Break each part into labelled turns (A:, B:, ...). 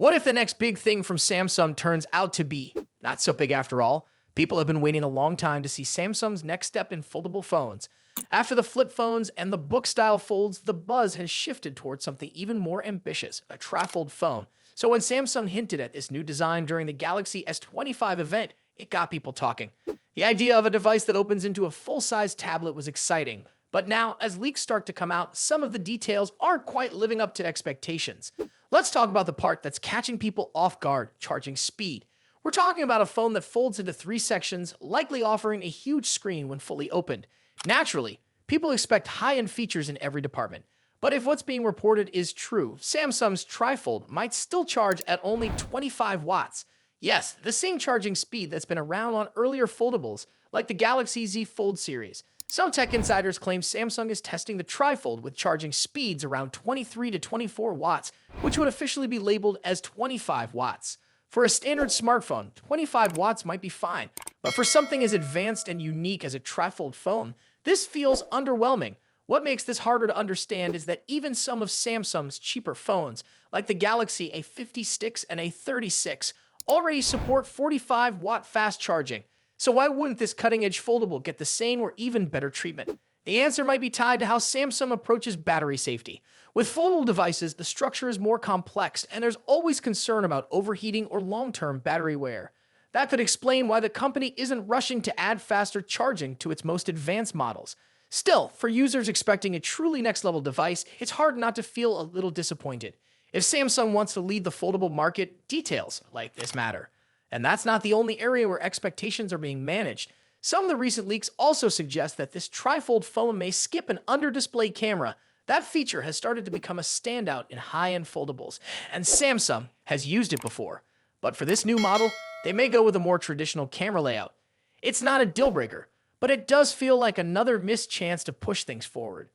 A: What if the next big thing from Samsung turns out to be not so big after all? People have been waiting a long time to see Samsung's next step in foldable phones. After the flip phones and the book-style folds, the buzz has shifted towards something even more ambitious, a TriFold phone. So when Samsung hinted at this new design during the Galaxy S25 event, it got people talking. The idea of a device that opens into a full-size tablet was exciting, but now, as leaks start to come out, some of the details aren't quite living up to expectations. Let's talk about the part that's catching people off guard, charging speed. We're talking about a phone that folds into 3 sections, likely offering a huge screen when fully opened. Naturally, people expect high-end features in every department. But if what's being reported is true, Samsung's TriFold might still charge at only 25 watts. Yes, the same charging speed that's been around on earlier foldables, like the Galaxy Z Fold series. Some tech insiders claim Samsung is testing the TriFold with charging speeds around 23 to 24 watts, which would officially be labeled as 25 watts. For a standard smartphone, 25 watts might be fine, but for something as advanced and unique as a TriFold phone, this feels underwhelming. What makes this harder to understand is that even some of Samsung's cheaper phones, like the Galaxy A56 and A36, already support 45-watt fast charging. So why wouldn't this cutting-edge foldable get the same or even better treatment? The answer might be tied to how Samsung approaches battery safety. With foldable devices, the structure is more complex, and there's always concern about overheating or long-term battery wear. That could explain why the company isn't rushing to add faster charging to its most advanced models. Still, for users expecting a truly next-level device, it's hard not to feel a little disappointed. If Samsung wants to lead the foldable market, details like this matter. And that's not the only area where expectations are being managed. Some of the recent leaks also suggest that this TriFold phone may skip an under-display camera. That feature has started to become a standout in high-end foldables, and Samsung has used it before. But for this new model, they may go with a more traditional camera layout. It's not a deal-breaker, but it does feel like another missed chance to push things forward.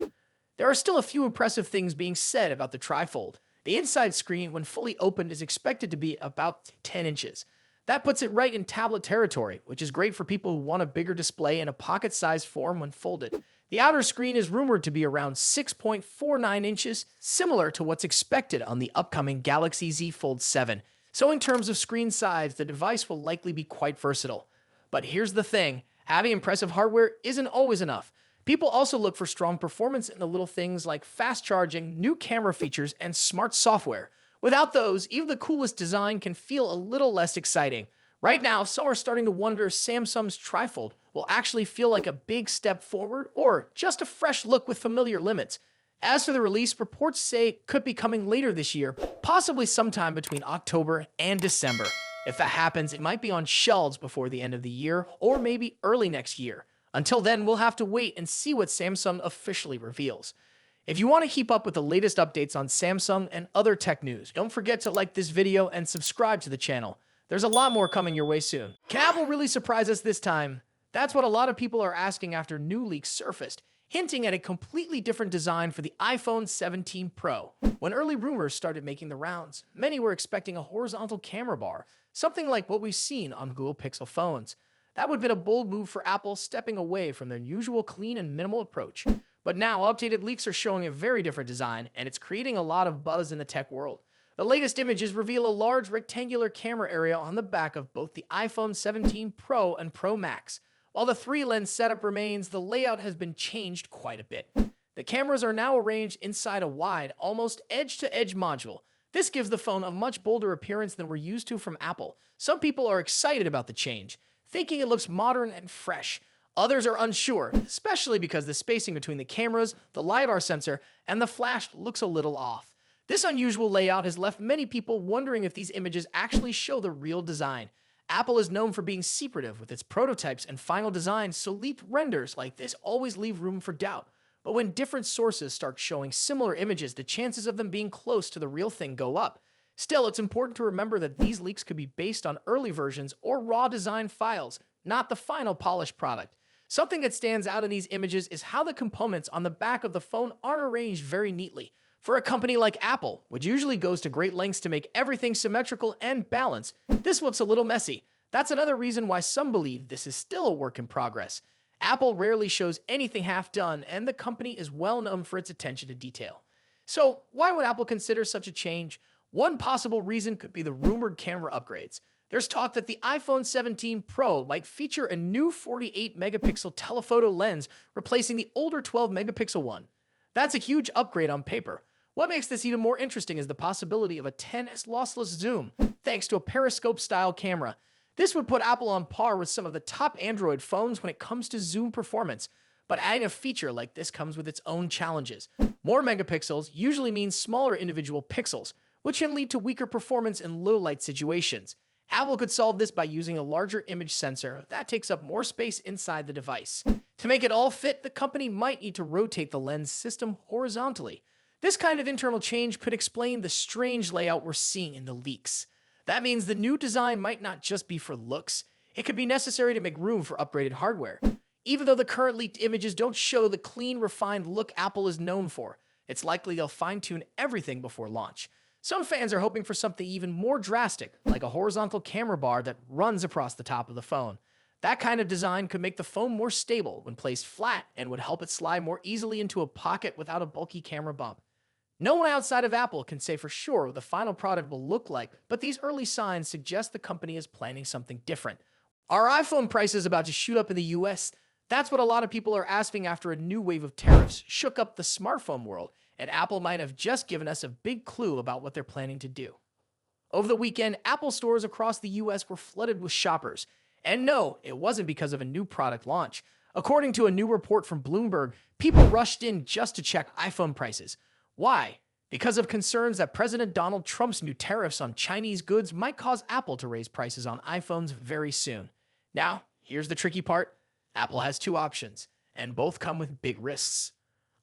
A: There are still a few impressive things being said about the TriFold. The inside screen, when fully opened, is expected to be about 10 inches. That puts it right in tablet territory, which is great for people who want a bigger display in a pocket-sized form when folded. The outer screen is rumored to be around 6.49 inches, similar to what's expected on the upcoming Galaxy Z Fold 7. So in terms of screen size, the device will likely be quite versatile. But here's the thing, having impressive hardware isn't always enough. People also look for strong performance in the little things like fast charging, new camera features, and smart software. Without those, even the coolest design can feel a little less exciting. Right now, some are starting to wonder if Samsung's TriFold will actually feel like a big step forward or just a fresh look with familiar limits. As for the release, reports say it could be coming later this year, possibly sometime between October and December. If that happens, it might be on shelves before the end of the year or maybe early next year. Until then, we'll have to wait and see what Samsung officially reveals. If you want to keep up with the latest updates on Samsung and other tech news, don't forget to like this video and subscribe to the channel. There's a lot more coming your way soon. Can Apple really surprise us this time? That's what a lot of people are asking after new leaks surfaced, hinting at a completely different design for the iPhone 17 Pro. When early rumors started making the rounds, many were expecting a horizontal camera bar, something like what we've seen on Google Pixel phones. That would have been a bold move for Apple, stepping away from their usual clean and minimal approach. But now, updated leaks are showing a very different design, and it's creating a lot of buzz in the tech world. The latest images reveal a large rectangular camera area on the back of both the iPhone 17 Pro and Pro Max. While the 3-lens setup remains, the layout has been changed quite a bit. The cameras are now arranged inside a wide, almost edge-to-edge module. This gives the phone a much bolder appearance than we're used to from Apple. Some people are excited about the change, thinking it looks modern and fresh. Others are unsure, especially because the spacing between the cameras, the LiDAR sensor, and the flash looks a little off. This unusual layout has left many people wondering if these images actually show the real design. Apple is known for being secretive with its prototypes and final designs, so leaked renders like this always leave room for doubt. But when different sources start showing similar images, the chances of them being close to the real thing go up. Still, it's important to remember that these leaks could be based on early versions or raw design files, not the final polished product. Something that stands out in these images is how the components on the back of the phone aren't arranged very neatly. For a company like Apple, which usually goes to great lengths to make everything symmetrical and balanced, this looks a little messy. That's another reason why some believe this is still a work in progress. Apple rarely shows anything half done, and the company is well known for its attention to detail. So, why would Apple consider such a change? One possible reason could be the rumored camera upgrades. There's talk that the iPhone 17 Pro might feature a new 48 megapixel telephoto lens, replacing the older 12 megapixel one. That's a huge upgrade on paper. What makes this even more interesting is the possibility of a 10x lossless zoom, thanks to a periscope-style camera. This would put Apple on par with some of the top Android phones when it comes to zoom performance. But adding a feature like this comes with its own challenges. More megapixels usually means smaller individual pixels, which can lead to weaker performance in low-light situations. Apple could solve this by using a larger image sensor that takes up more space inside the device. To make it all fit, the company might need to rotate the lens system horizontally. This kind of internal change could explain the strange layout we're seeing in the leaks. That means the new design might not just be for looks. It could be necessary to make room for upgraded hardware. Even though the current leaked images don't show the clean, refined look Apple is known for, it's likely they'll fine-tune everything before launch. Some fans are hoping for something even more drastic, like a horizontal camera bar that runs across the top of the phone. That kind of design could make the phone more stable when placed flat and would help it slide more easily into a pocket without a bulky camera bump. No one outside of Apple can say for sure what the final product will look like, but these early signs suggest the company is planning something different. Are iPhone prices about to shoot up in the US? That's what a lot of people are asking after a new wave of tariffs shook up the smartphone world, and Apple might have just given us a big clue about what they're planning to do. Over the weekend, Apple stores across the US were flooded with shoppers. And no, it wasn't because of a new product launch. According to a new report from Bloomberg, people rushed in just to check iPhone prices. Why? Because of concerns that President Donald Trump's new tariffs on Chinese goods might cause Apple to raise prices on iPhones very soon. Now, here's the tricky part. Apple has two options, and both come with big risks.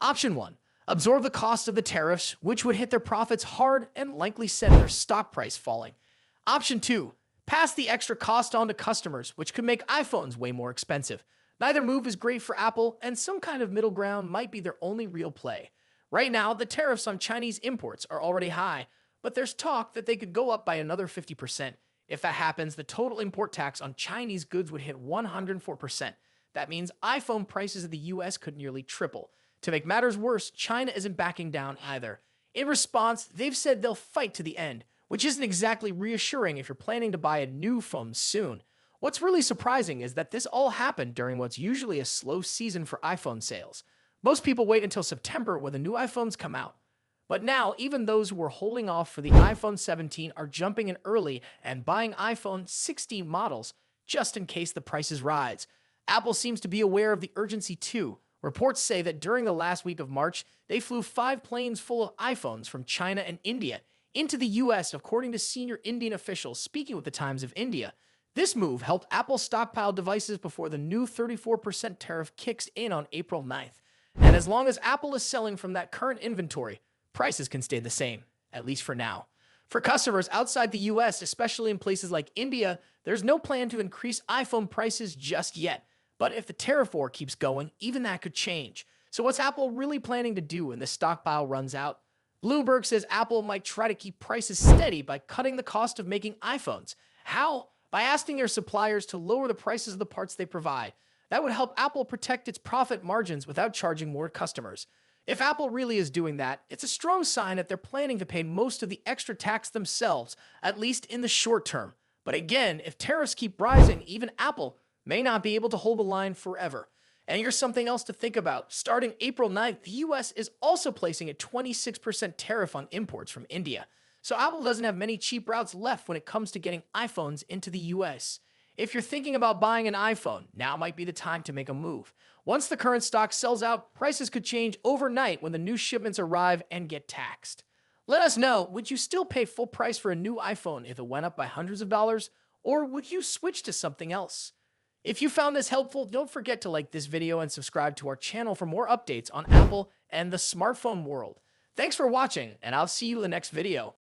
A: Option 1. Absorb the cost of the tariffs, which would hit their profits hard and likely send their stock price falling. Option 2. Pass the extra cost on to customers, which could make iPhones way more expensive. Neither move is great for Apple, and some kind of middle ground might be their only real play. Right now, the tariffs on Chinese imports are already high, but there's talk that they could go up by another 50%. If that happens, the total import tax on Chinese goods would hit 104%. That means iPhone prices in the US could nearly triple. To make matters worse, China isn't backing down either. In response, they've said they'll fight to the end, which isn't exactly reassuring if you're planning to buy a new phone soon. What's really surprising is that this all happened during what's usually a slow season for iPhone sales. Most people wait until September when the new iPhones come out. But now, even those who were holding off for the iPhone 17 are jumping in early and buying iPhone 16 models just in case the prices rise. Apple seems to be aware of the urgency too. Reports say that during the last week of March, they flew 5 planes full of iPhones from China and India into the US, according to senior Indian officials speaking with the Times of India. This move helped Apple stockpile devices before the new 34% tariff kicks in on April 9th. And as long as Apple is selling from that current inventory, prices can stay the same, at least for now. For customers outside the US, especially in places like India, there's no plan to increase iPhone prices just yet. But if the tariff war keeps going, even that could change. So what's Apple really planning to do when the stockpile runs out? Bloomberg says Apple might try to keep prices steady by cutting the cost of making iPhones. How? By asking their suppliers to lower the prices of the parts they provide. That would help Apple protect its profit margins without charging more customers. If Apple really is doing that, it's a strong sign that they're planning to pay most of the extra tax themselves, at least in the short term. But again, if tariffs keep rising, even Apple may not be able to hold the line forever. And here's something else to think about. Starting April 9th, the US is also placing a 26% tariff on imports from India. So Apple doesn't have many cheap routes left when it comes to getting iPhones into the US. If you're thinking about buying an iPhone, now might be the time to make a move. Once the current stock sells out, prices could change overnight when the new shipments arrive and get taxed. Let us know, would you still pay full price for a new iPhone if it went up by hundreds of dollars? Or would you switch to something else? If you found this helpful, don't forget to like this video and subscribe to our channel for more updates on Apple and the smartphone world. Thanks for watching, and I'll see you in the next video.